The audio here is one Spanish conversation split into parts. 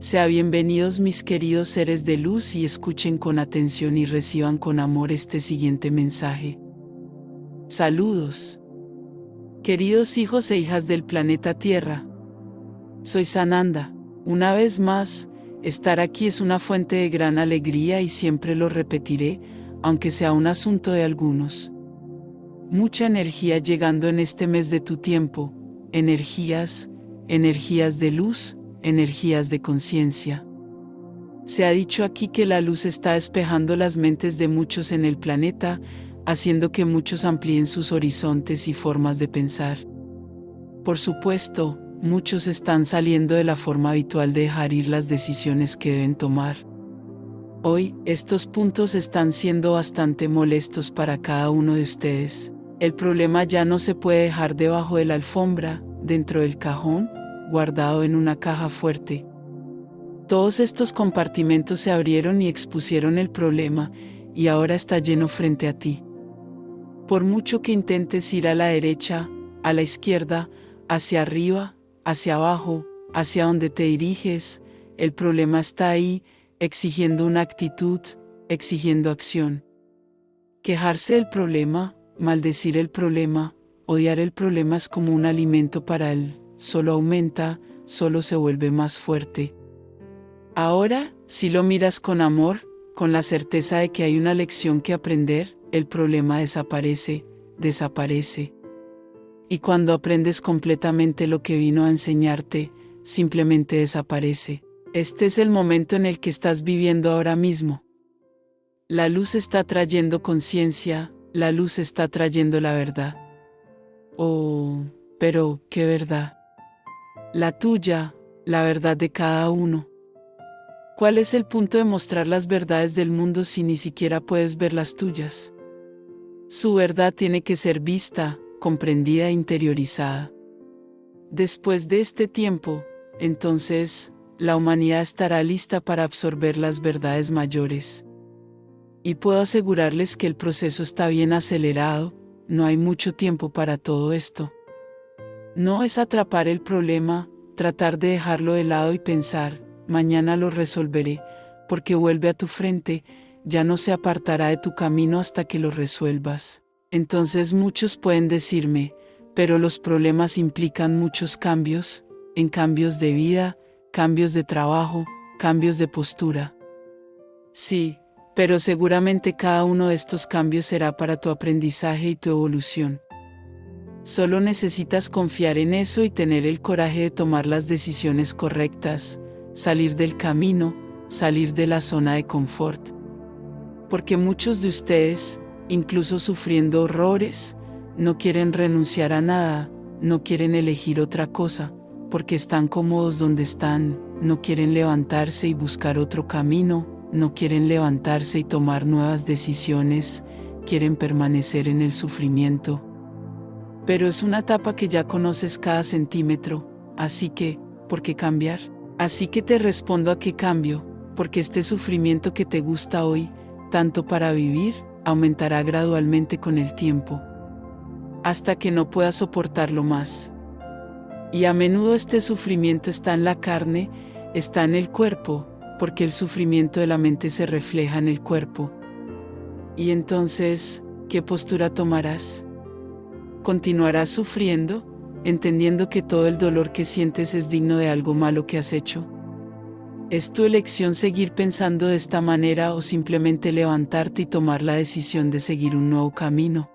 Sean bienvenidos mis queridos seres de luz y escuchen con atención y reciban con amor este siguiente mensaje. Saludos. Queridos hijos e hijas del planeta Tierra. Soy Sananda. Una vez más, estar aquí es una fuente de gran alegría y siempre lo repetiré, aunque sea un asunto de algunos. Mucha energía llegando en este mes de tu tiempo, energías de luz, energías de conciencia. Se ha dicho aquí que la luz está despejando las mentes de muchos en el planeta, haciendo que muchos amplíen sus horizontes y formas de pensar. Por supuesto, muchos están saliendo de la forma habitual de dejar ir las decisiones que deben tomar. Hoy, estos puntos están siendo bastante molestos para cada uno de ustedes. El problema ya no se puede dejar debajo de la alfombra, dentro del cajón, guardado en una caja fuerte. Todos estos compartimentos se abrieron y expusieron el problema, y ahora está lleno frente a ti. Por mucho que intentes ir a la derecha, a la izquierda, hacia arriba, hacia abajo, hacia donde te diriges, el problema está ahí, exigiendo una actitud, exigiendo acción. Quejarse del problema, maldecir el problema, odiar el problema es como un alimento para él, solo aumenta, solo se vuelve más fuerte. Ahora, si lo miras con amor, con la certeza de que hay una lección que aprender, el problema desaparece. Y cuando aprendes completamente lo que vino a enseñarte, simplemente desaparece. Este es el momento en el que estás viviendo ahora mismo. La luz está trayendo conciencia, la luz está trayendo la verdad. Oh, pero, ¿qué verdad? La tuya, la verdad de cada uno. ¿Cuál es el punto de mostrar las verdades del mundo si ni siquiera puedes ver las tuyas? Su verdad tiene que ser vista, comprendida e interiorizada. Después de este tiempo, entonces, la humanidad estará lista para absorber las verdades mayores. Y puedo asegurarles que el proceso está bien acelerado, no hay mucho tiempo para todo esto. No es atrapar el problema, tratar de dejarlo de lado y pensar, mañana lo resolveré, porque vuelve a tu frente, ya no se apartará de tu camino hasta que lo resuelvas. Entonces muchos pueden decirme, pero los problemas implican muchos cambios, en cambios de vida, cambios de trabajo, cambios de postura. Sí, pero seguramente cada uno de estos cambios será para tu aprendizaje y tu evolución. Solo necesitas confiar en eso y tener el coraje de tomar las decisiones correctas, salir del camino, salir de la zona de confort. Porque muchos de ustedes, incluso sufriendo horrores, no quieren renunciar a nada, no quieren elegir otra cosa, porque están cómodos donde están, no quieren levantarse y buscar otro camino, no quieren levantarse y tomar nuevas decisiones, quieren permanecer en el sufrimiento. Pero es una etapa que ya conoces cada centímetro, así que, ¿por qué cambiar? Así que te respondo a qué cambio, porque este sufrimiento que te gusta hoy, tanto para vivir, aumentará gradualmente con el tiempo, hasta que no puedas soportarlo más. Y a menudo este sufrimiento está en la carne, está en el cuerpo, porque el sufrimiento de la mente se refleja en el cuerpo. Y entonces, ¿qué postura tomarás? ¿Continuarás sufriendo, entendiendo que todo el dolor que sientes es digno de algo malo que has hecho? ¿Es tu elección seguir pensando de esta manera o simplemente levantarte y tomar la decisión de seguir un nuevo camino?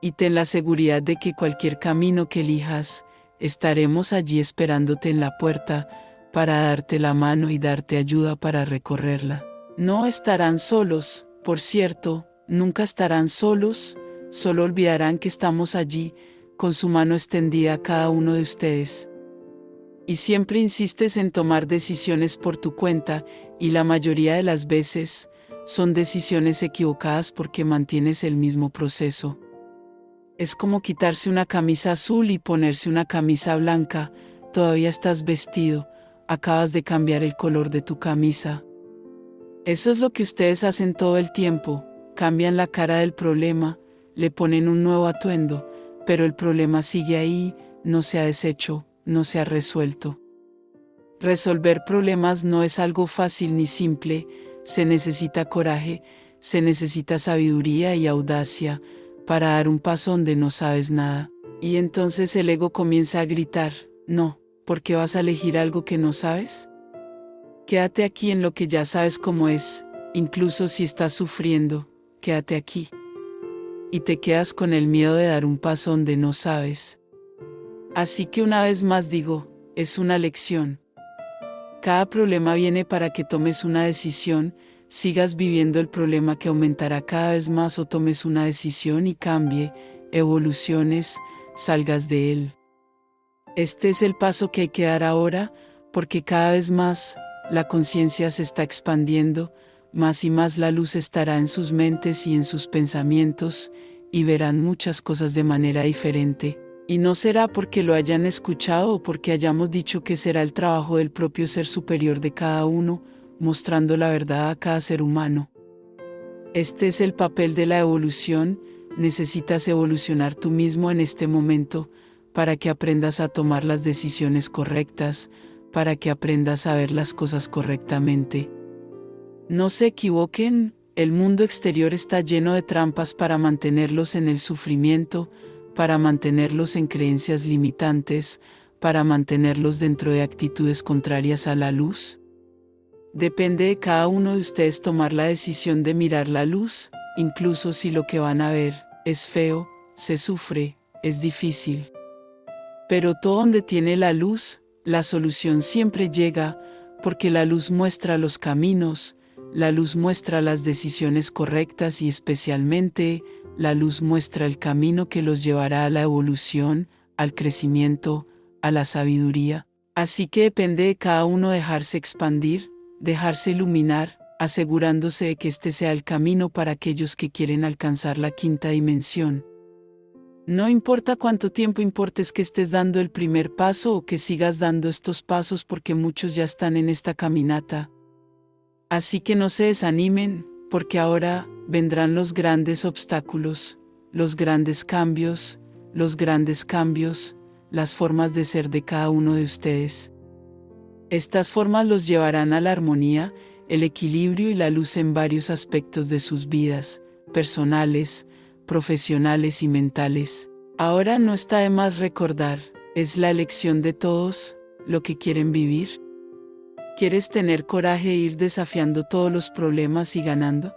Y ten la seguridad de que cualquier camino que elijas, estaremos allí esperándote en la puerta, para darte la mano y darte ayuda para recorrerla. No estarán solos, por cierto, nunca estarán solos, solo olvidarán que estamos allí, con su mano extendida a cada uno de ustedes. Y siempre insistes en tomar decisiones por tu cuenta, y la mayoría de las veces, son decisiones equivocadas porque mantienes el mismo proceso. Es como quitarse una camisa azul y ponerse una camisa blanca, todavía estás vestido, acabas de cambiar el color de tu camisa. Eso es lo que ustedes hacen todo el tiempo, cambian la cara del problema, le ponen un nuevo atuendo, pero el problema sigue ahí, no se ha deshecho, no se ha resuelto. Resolver problemas no es algo fácil ni simple, se necesita coraje, se necesita sabiduría y audacia para dar un paso donde no sabes nada. Y entonces el ego comienza a gritar, no, ¿por qué vas a elegir algo que no sabes? Quédate aquí en lo que ya sabes cómo es, incluso si estás sufriendo, quédate aquí. Y te quedas con el miedo de dar un paso donde no sabes. Así que una vez más digo, es una lección. Cada problema viene para que tomes una decisión, sigas viviendo el problema que aumentará cada vez más o tomes una decisión y cambie, evoluciones, salgas de él. Este es el paso que hay que dar ahora, porque cada vez más la conciencia se está expandiendo, más y más la luz estará en sus mentes y en sus pensamientos, y verán muchas cosas de manera diferente. Y no será porque lo hayan escuchado o porque hayamos dicho que será el trabajo del propio ser superior de cada uno, mostrando la verdad a cada ser humano. Este es el papel de la evolución, necesitas evolucionar tú mismo en este momento, para que aprendas a tomar las decisiones correctas, para que aprendas a ver las cosas correctamente. No se equivoquen, el mundo exterior está lleno de trampas para mantenerlos en el sufrimiento, para mantenerlos en creencias limitantes, para mantenerlos dentro de actitudes contrarias a la luz. Depende de cada uno de ustedes tomar la decisión de mirar la luz, incluso si lo que van a ver es feo, se sufre, es difícil. Pero todo donde tiene la luz, la solución siempre llega, porque la luz muestra los caminos, la luz muestra las decisiones correctas y especialmente, la luz muestra el camino que los llevará a la evolución, al crecimiento, a la sabiduría. Así que depende de cada uno dejarse expandir, dejarse iluminar, asegurándose de que este sea el camino para aquellos que quieren alcanzar la quinta dimensión. No importa cuánto tiempo importes que estés dando el primer paso o que sigas dando estos pasos porque muchos ya están en esta caminata. Así que no se desanimen, porque ahora vendrán los grandes obstáculos, los grandes cambios, las formas de ser de cada uno de ustedes. Estas formas los llevarán a la armonía, el equilibrio y la luz en varios aspectos de sus vidas, personales, profesionales y mentales. Ahora no está de más recordar, es la elección de todos, lo que quieren vivir. ¿Quieres tener coraje e ir desafiando todos los problemas y ganando?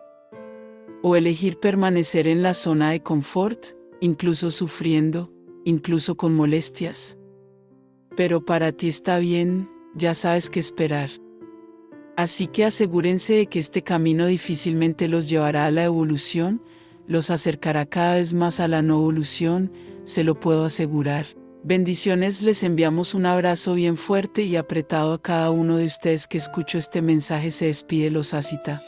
¿O elegir permanecer en la zona de confort, incluso sufriendo, incluso con molestias? Pero para ti está bien, ya sabes qué esperar. Así que asegúrense de que este camino difícilmente los llevará a la evolución, los acercará cada vez más a la no evolución, se lo puedo asegurar. Bendiciones, les enviamos un abrazo bien fuerte y apretado a cada uno de ustedes que escuchó este mensaje. Se despide Los Asita.